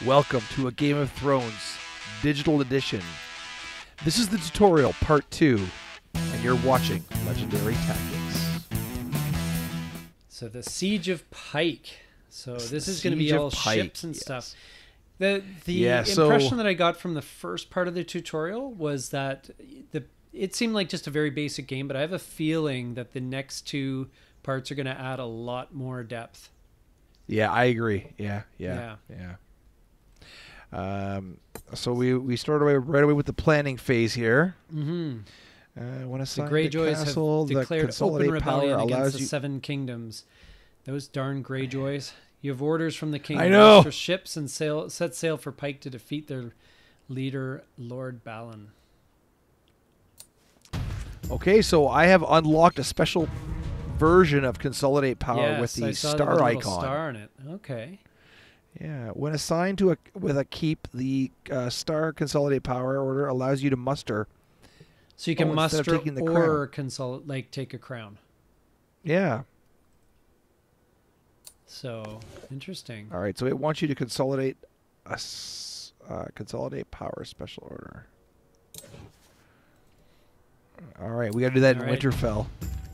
Welcome to a Game of Thrones Digital Edition. This is the tutorial part 2, and you're watching Legendary Tactics. So the Siege of Pyke. So this is going to be all ships and stuff. The impression that I got from the first part of the tutorial was that it seemed like just a very basic game, but I have a feeling that the next two parts are going to add a lot more depth. Yeah, I agree. Yeah. So we started right away with the planning phase here. Mm-hmm. When assigned the Greyjoys to castle, have declared open rebellion against the you... Seven Kingdoms. Those darn Greyjoys. You have orders from the king to muster ships and set sail for Pyke to defeat their leader, Lord Balon. Okay, so I have unlocked a special version of Consolidate Power with the star icon. Star on it. Okay. Yeah, when assigned to with a keep, the star Consolidate Power order allows you to muster. So you can muster or take a crown. Yeah. So interesting. All right, so it wants you to consolidate a Consolidate Power special order. All right, we got to do that in Winterfell.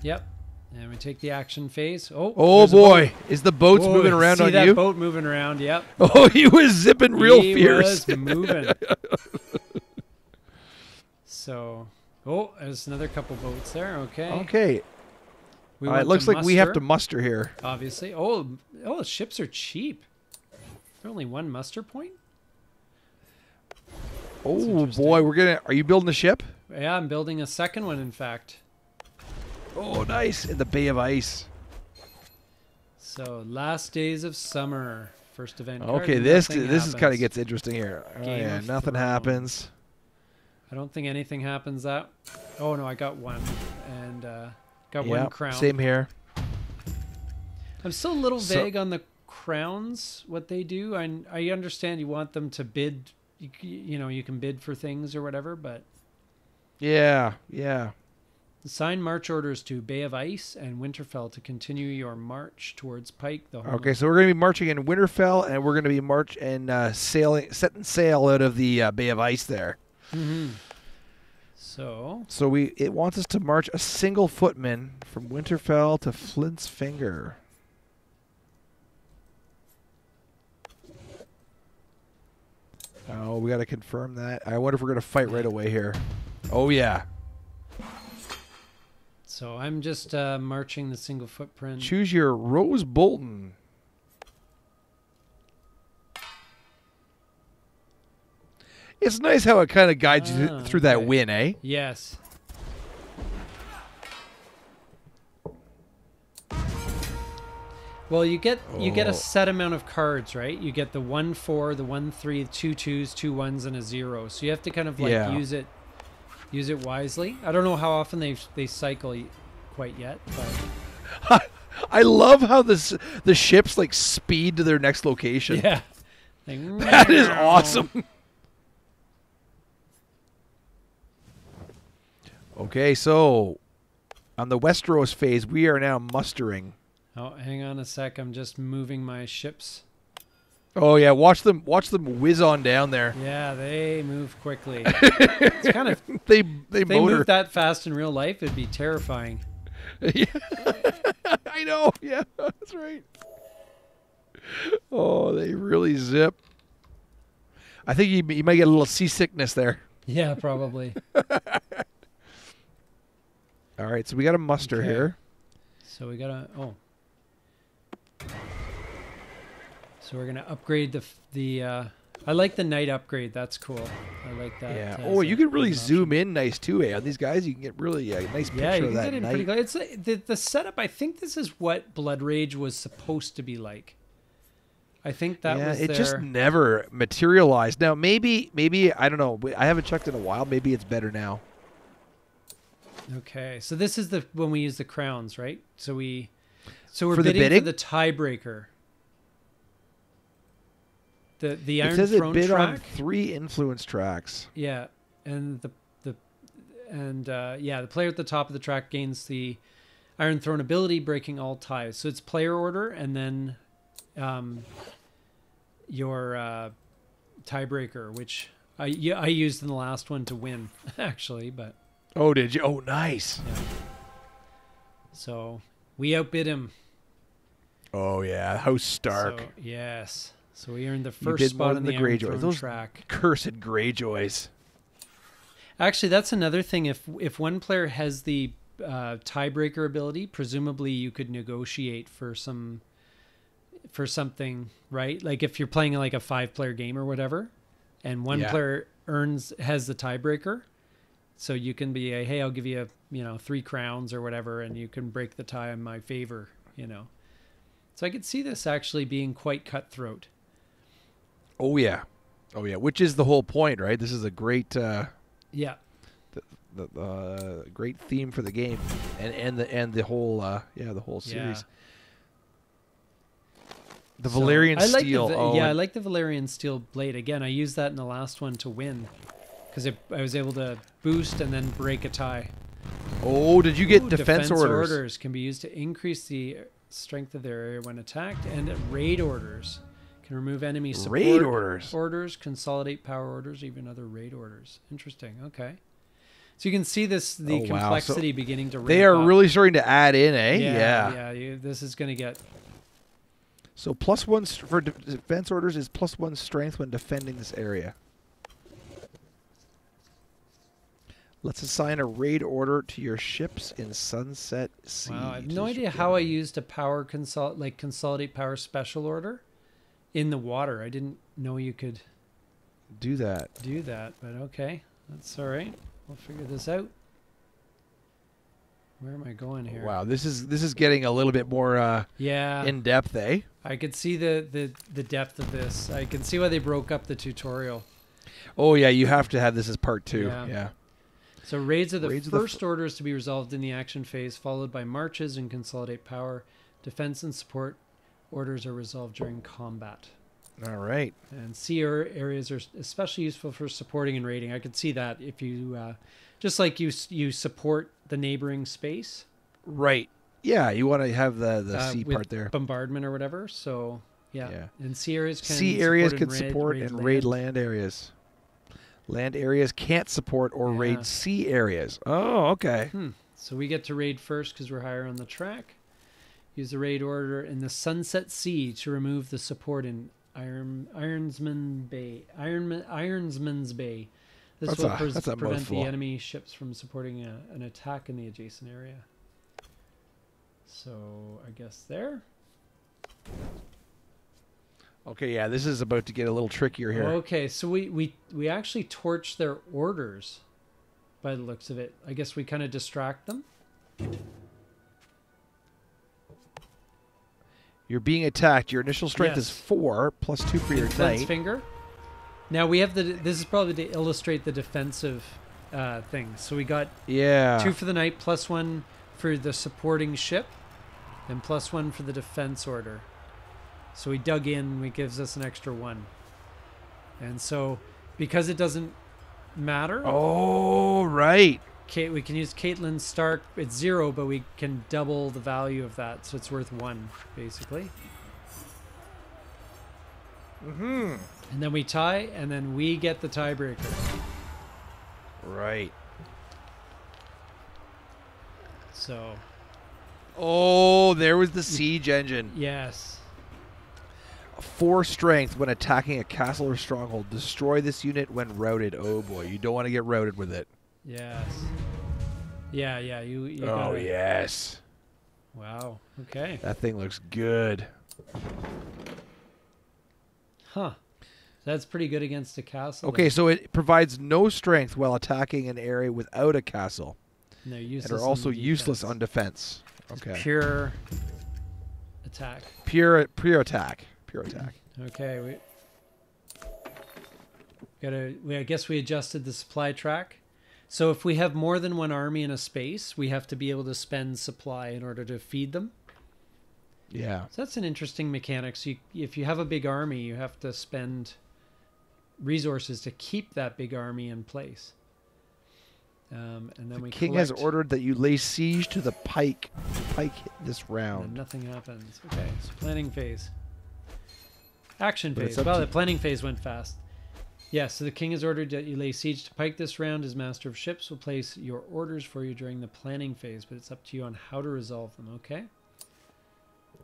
Yep. And we take the action phase. Oh boy, is the boat's moving around on you? See that boat moving around? Yep. Oh, he was zipping real fierce. He was moving. So, there's another couple boats there. Okay. Okay. It looks like we have to muster here. Obviously. The ships are cheap. They're only one muster point. Oh boy, are you building a ship? Yeah, I'm building a second one, in fact. Oh, nice. In the Bay of Ice. So, last days of summer. First event. Okay, this is kind of gets interesting here. Nothing happens. I don't think anything happens. Oh no, I got one, and got one crown. Same here. I'm still a little vague on the crowns. What they do. I understand you want them to bid. You can bid for things or whatever, but. Yeah. Assign march orders to Bay of Ice and Winterfell to continue your march towards Pyke. Okay, so we're going to be marching in Winterfell, and we're going to be setting sail out of the Bay of Ice there. Mm-hmm. So it wants us to march a single footman from Winterfell to Flint's Finger. Oh, we got to confirm that. I wonder if we're going to fight right away here. Oh yeah. So I'm just marching the single footprint. Choose your Rose Bolton. It's nice how it kind of guides you through that win, eh? Yes. Well, you get a set amount of cards, right? You get the 1/4, the 1/3, 2 2s, 2 1s, and a 0. So you have to kind of use it wisely. I don't know how often they cycle quite yet, but I love how the ships speed to their next location. Yeah. That is awesome. Okay, so on the Westeros phase, we are now mustering. Oh, hang on a sec. I'm just moving my ships. Oh yeah, watch them whiz on down there. Yeah, they move quickly. It's kind of they move that fast in real life. It'd be terrifying. Yeah. I know. Yeah, that's right. Oh, they really zip. I think you might get a little seasickness there. Yeah, probably. All right, so we got a muster here. So we got So we're gonna upgrade the. I like the night upgrade. That's cool. I like that. Yeah. You can really zoom in nice too, eh? On these guys, you can get really a nice picture of that night. Pretty close. It's the setup. I think this is what Blood Rage was supposed to be like. I think that was. It just never materialized. Now maybe I don't know. I haven't checked in a while. Maybe it's better now. Okay, so this is when we use the crowns, right? So we're bidding for the tiebreaker. The Iron Throne track. It says it bid on 3 influence tracks. Yeah, and the player at the top of the track gains the Iron Throne ability, breaking all ties. So it's player order, and then your tiebreaker, which I used in the last one to win, actually. But oh, did you? Oh, nice. Yeah. So we outbid him. Oh yeah, House Stark. So, yes. So we earned the first spot on the Greyjoy. Those track. Cursed Greyjoys. Actually, that's another thing. If one player has the tiebreaker ability, presumably you could negotiate for something, right? Like if you're playing like a 5-player game or whatever, and one player has the tiebreaker, so you can be hey, I'll give you 3 crowns or whatever, and you can break the tie in my favor, So I could see this actually being quite cutthroat. Oh yeah, which is the whole point, right? This is a great the great theme for the game, and the whole the whole series. The Valyrian steel. I like the Valyrian steel blade. Again, I used that in the last one to win because I was able to boost and then break a tie. Oh, did you get defense orders? Orders can be used to increase the strength of their area when attacked, and raid orders can remove enemy support orders, consolidate power orders, even other raid orders. Interesting. Okay. So you can see the complexity beginning to ramp They are up. really starting to add in, eh? Yeah. This is going to get... So +1 for defense orders is +1 strength when defending this area. Let's assign a raid order to your ships in Sunset Siege. Wow, I have no idea how I used a power consolidate power special order in the water. I didn't know you could do that, but okay. That's all right. We'll figure this out. Where am I going here? Wow, this is getting a little bit more in depth, eh? I could see the depth of this. I can see why they broke up the tutorial. Oh yeah, you have to have this as part 2. Yeah. So raids are the first orders to be resolved in the action phase, followed by marches and consolidate power. Defense and support orders are resolved during combat. All right. And sea areas are especially useful for supporting and raiding. I could see that if you, just like you support the neighboring space. Right. Yeah, you want to have the sea part there. Bombardment or whatever. So, yeah. And sea areas can support and raid land areas. Land areas can't support or raid sea areas. Oh, okay. So we get to raid first because we're higher on the track. Use the raid order in the Sunset Sea to remove the support in Ironsman's Bay. This will prevent the enemy ships from supporting an attack in the adjacent area. So I guess there. Okay, yeah, this is about to get a little trickier here. Okay, so we actually torch their orders by the looks of it. I guess we kind of distract them. You're being attacked. Your initial strength is 4 +2 for your defense finger. Now we have this is probably to illustrate the defensive thing. So we got 2 for the knight, +1 for the supporting ship, and +1 for the defense order. So we dug in, it gives us an extra 1. And so because it doesn't matter. Oh, right. We can use Caitlin Stark. It's 0, but we can double the value of that, so it's worth 1, basically. Mm-hmm. And then we tie, and then we get the tiebreaker. Right. So. Oh, there was the siege engine. Yes. 4 strength when attacking a castle or stronghold. Destroy this unit when routed. Oh boy, you don't want to get routed with it. Yes. Yeah. You oh yes. Wow. Okay. That thing looks good. Huh. That's pretty good against a castle. Okay, so it provides no strength while attacking an area without a castle. And they're useless. And are also useless on defense. Okay. Pure attack. Pure attack. Pure attack. Okay. I guess we adjusted the supply track. So if we have more than one army in a space, we have to be able to spend supply in order to feed them. Yeah. So that's an interesting mechanic. So if you have a big army, you have to spend resources to keep that big army in place. And then the king has ordered that you lay siege to the Pyke this round. And nothing happens. Okay, so planning phase. Action phase. Well, the planning phase went fast. Yeah, so the king has ordered that you lay siege to Pyke this round. His master of ships will place your orders for you during the planning phase, but it's up to you on how to resolve them, okay?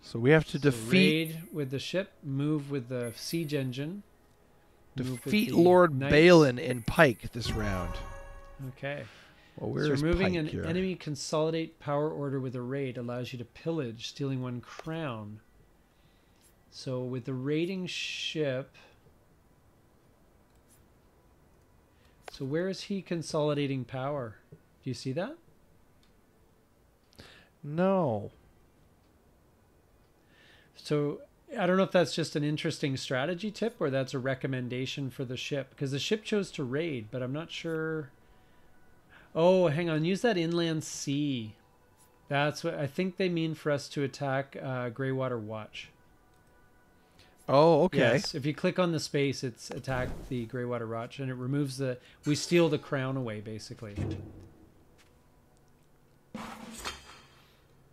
So we have to defeat... Raid with the ship, move with the siege engine. Defeat Lord Balin in Pyke this round. Okay. Well, where is removing Pyke an here? enemy consolidate power order with a raid allows you to pillage, stealing 1 crown. So with the raiding ship... So where is he consolidating power? Do you see that? No. So I don't know if that's just an interesting strategy tip or that's a recommendation for the ship. Because the ship chose to raid, but I'm not sure... Oh, hang on. Use that inland sea. That's what I think they mean for us to attack Greywater Watch. Oh, okay. Yes, if you click on the space, it's attack the Greywater Watch, and it removes the... We steal the crown away, basically.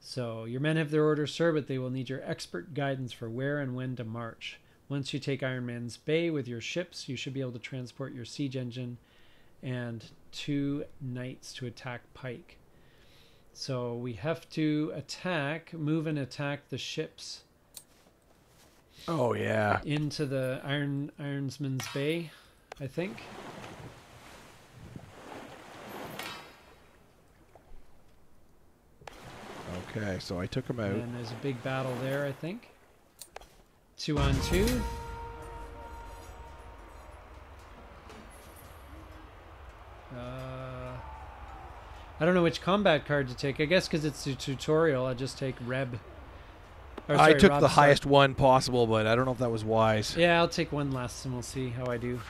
So, your men have their orders, sir, but they will need your expert guidance for where and when to march. Once you take Iron Man's Bay with your ships, you should be able to transport your siege engine and 2 knights to attack Pyke. So, we have to move and attack the ships. Oh, yeah. Into the Ironsman's Bay, I think. Okay, so I took him out. And there's a big battle there, I think. 2 on 2. I don't know which combat card to take. I guess because it's a tutorial, I'll just take Reb. I took the highest one possible, but I don't know if that was wise. Yeah, I'll take one last and we'll see how I do.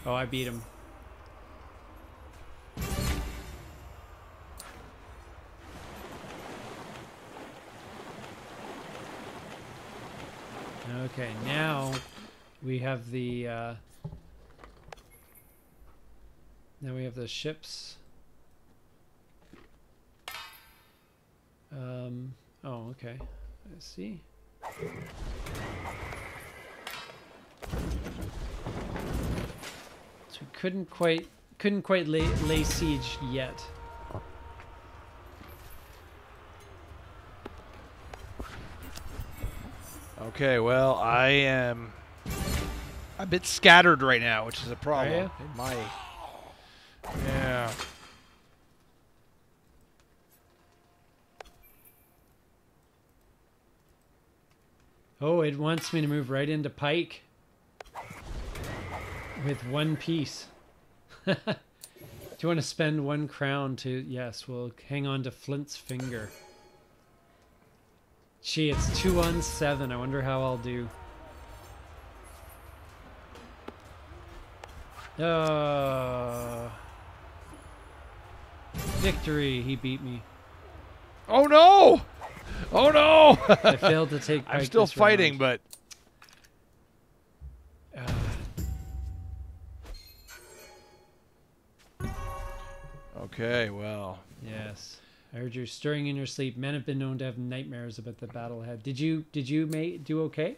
Oh, I beat him. Okay, now we have the ships. Oh, okay. Let's see. So we couldn't quite lay siege yet. Okay, well, I am a bit scattered right now, which is a problem. Yeah. Oh, it wants me to move right into Pyke with 1 piece. Do you want to spend 1 crown to... Yes, we'll hang on to Flint's finger. Gee, it's 2 on 7. I wonder how I'll do. Victory. He beat me. Oh, no! Oh, no! I failed to take Pyke. I'm still fighting, round. but... Okay, well... Yes. I heard you're stirring in your sleep. Men have been known to have nightmares about the battle ahead. Did you do okay?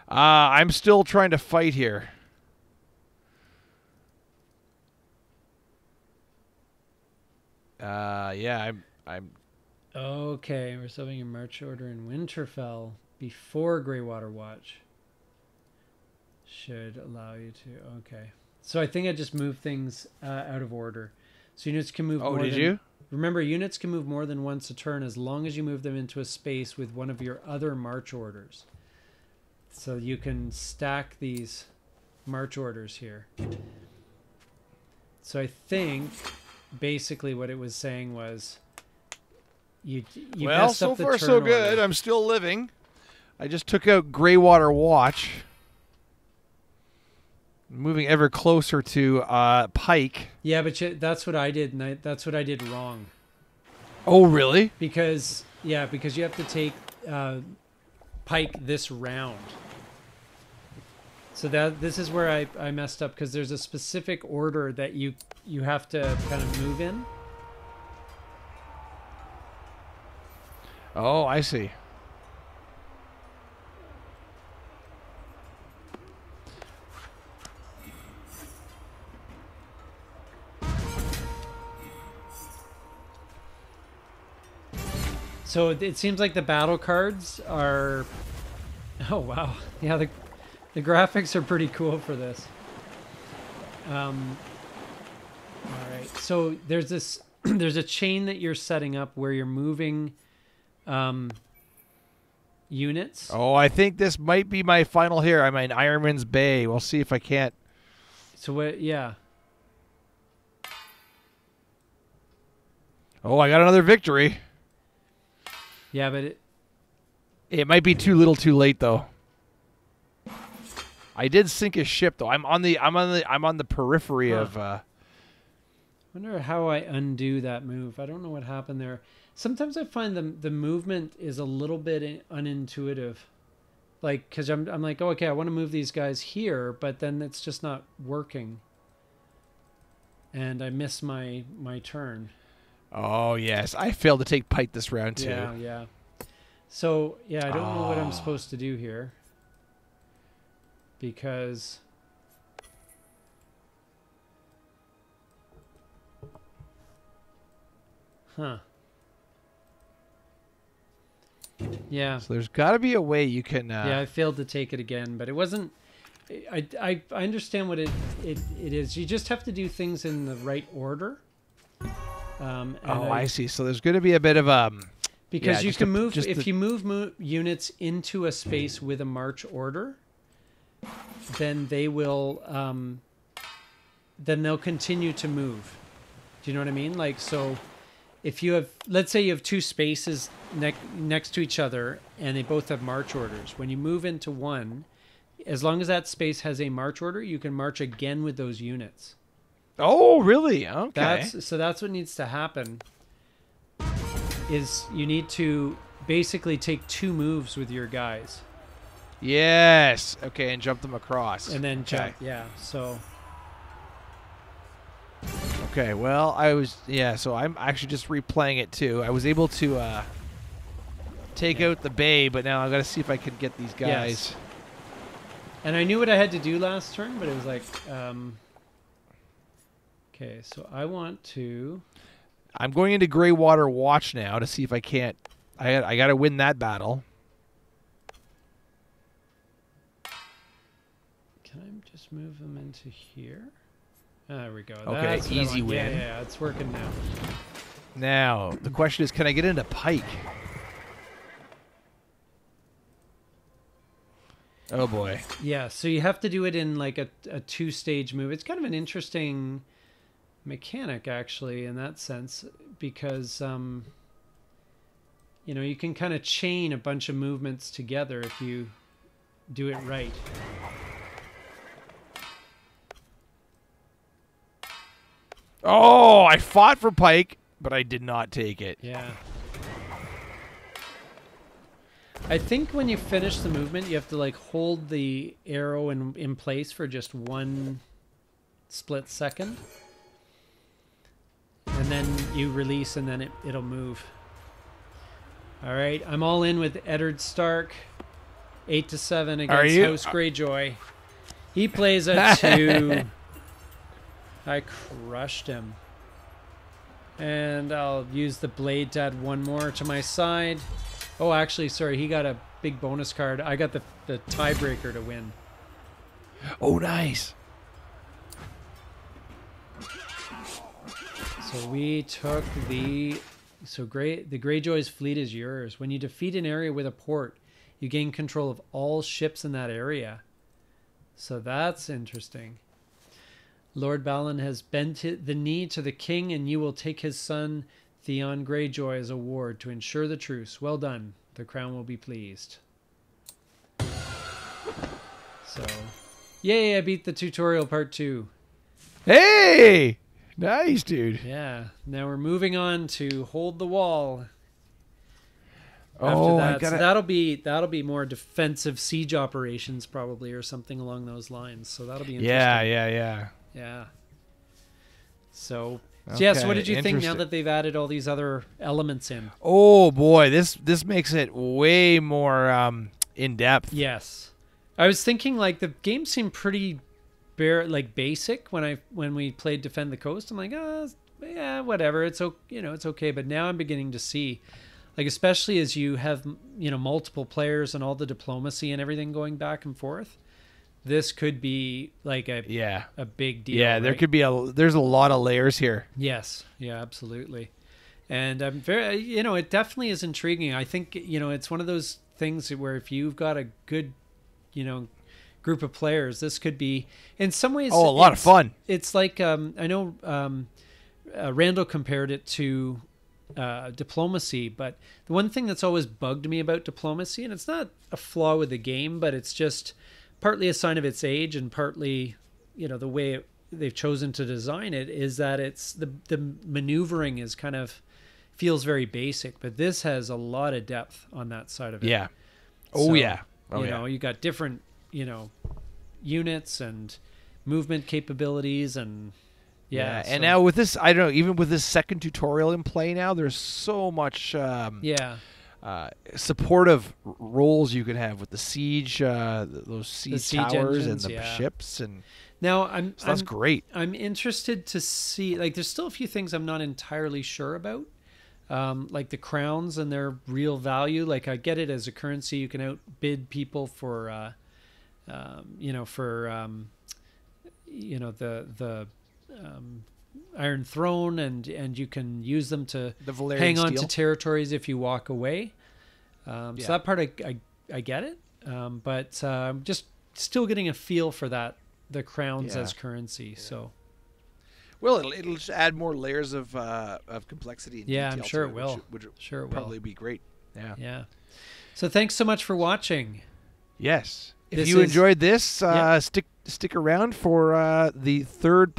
I'm still trying to fight here. Yeah, I'm... Okay, we're subbing a march order in Winterfell before Greywater Watch. Should allow you to... Okay. So I think I just moved things out of order. So units can move more than... Oh, did you? Remember, units can move more than once a turn as long as you move them into a space with one of your other march orders. So you can stack these march orders here. So I think basically what it was saying was you well, messed up so far the so turn good. order. I'm still living. I just took out Greywater Watch. Moving ever closer to Pyke. Yeah, but that's what I did, and that's what I did wrong. Oh, really? Because you have to take Pyke this round. So this is where I messed up, because there's a specific order that you have to kind of move in. Oh, I see. So it seems like the battle cards are... Oh, wow. Yeah, the graphics are pretty cool for this. All right. So there's this... There's a chain that you're setting up where you're moving units. Oh, I think this might be my final here. I'm in Ironman's Bay. We'll see if I can't... So what? Yeah. Oh, I got another victory. Yeah, but it might be too little, too late though. I did sink a ship though. I'm on the periphery of. I wonder how I undo that move. I don't know what happened there. Sometimes I find the movement is a little bit unintuitive. Like, because I'm like, oh, okay, I want to move these guys here, but then it's just not working. And I miss my turn. Oh, yes. I failed to take Pyke this round, too. Yeah, yeah. So, yeah, I don't know what I'm supposed to do here. Because... Huh. Yeah. So there's got to be a way you can... Yeah, I failed to take it again, but it wasn't... I understand what it is. You just have to do things in the right order. I see. So there's going to be a bit of because you can move if you move units into a space with a march order, then they will then they'll continue to move. Do you know what I mean? Like, so if you have, let's say you have two spaces next to each other and they both have march orders. When you move into one, as long as that space has a march order, you can march again with those units. Oh, really? Okay. That's what needs to happen. Is you need to basically take two moves with your guys. Yes. Okay, and jump them across. And then jump. Yeah. So. Okay. Well, so I'm actually just replaying it too. I was able to take out the bay, but now I've got to see if I can get these guys. Yes. And I knew what I had to do last turn, but it was like. Okay, so I want to... I'm going into Greywater Watch now to see if I can't... I got to win that battle. Can I just move them into here? There we go. Okay, that's easy win. Yeah, it's working now. Now, the question is, can I get into Pyke? Oh, boy. Yeah, so you have to do it in like a two-stage move. It's kind of an interesting... mechanic actually in that sense, because you know, you can kind of chain a bunch of movements together if you do it right. Oh, I fought for Pyke, but I did not take it. Yeah. I think when you finish the movement, you have to like hold the arrow in place for just one split second. And then you release, and then it'll move. All right, I'm all in with Eddard Stark, 8-7 against House Greyjoy. He plays a 2. I crushed him. And I'll use the blade to add one more to my side. Oh, actually, sorry, he got a big bonus card. I got the tiebreaker to win. Oh, nice. So we took the Greyjoy's fleet is yours. When you defeat an area with a port, you gain control of all ships in that area. So that's interesting. Lord Balon has bent the knee to the king, and you will take his son Theon Greyjoy as a ward to ensure the truce. Well done. The crown will be pleased. So, yay! I beat the tutorial part 2. Hey! Nice, dude. Yeah. Now we're moving on to hold the wall. Oh, after that. So that'll be more defensive siege operations probably, or something along those lines. So that'll be interesting. Yeah. So okay, so what did you think now that they've added all these other elements in? Oh boy, this makes it way more in depth. Yes. I was thinking like the game seemed pretty basic when we played Defend the Coast. I'm like, yeah, whatever. It's okay, but now I'm beginning to see like especially as you have, you know, multiple players and all the diplomacy and everything going back and forth. This could be like a big deal. Yeah, there could be there's a lot of layers here. Yes, yeah, absolutely. And I'm very, you know, it definitely is intriguing. I think, you know, it's one of those things where if you've got a good, you know, group of players, this could be in some ways a lot of fun. It's like I know Randall compared it to diplomacy, but the one thing that's always bugged me about diplomacy, and it's not a flaw with the game, but it's just partly a sign of its age and partly, you know, the way they've chosen to design it, is that it's the maneuvering is kind of feels very basic, but this has a lot of depth on that side of it. Yeah. Oh, so, yeah. You know, you got different, you know, units and movement capabilities and and now with this, I don't know, even with this second tutorial in play now, there's so much supportive roles you can have with the siege, those siege towers engines, and the ships, and now that's great. I'm interested to see, like, there's still a few things I'm not entirely sure about, like the crowns and their real value. Like, I get it as a currency, you can outbid people for, you know, for you know, the Iron Throne, and you can use them to hang on to territories if you walk away. So that part I get it, but I'm just still getting a feel for that, the crowns as currency. So, well, it'll just add more layers of complexity. And detail I'm sure it will. Which sure it probably will. Be great. Yeah. So thanks so much for watching. Yes. If you enjoyed this, stick around for the third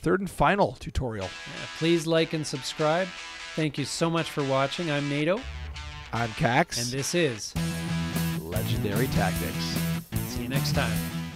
and final tutorial. Yeah, please like and subscribe. Thank you so much for watching. I'm NATO. I'm Cax. And this is Legendary Tactics. See you next time.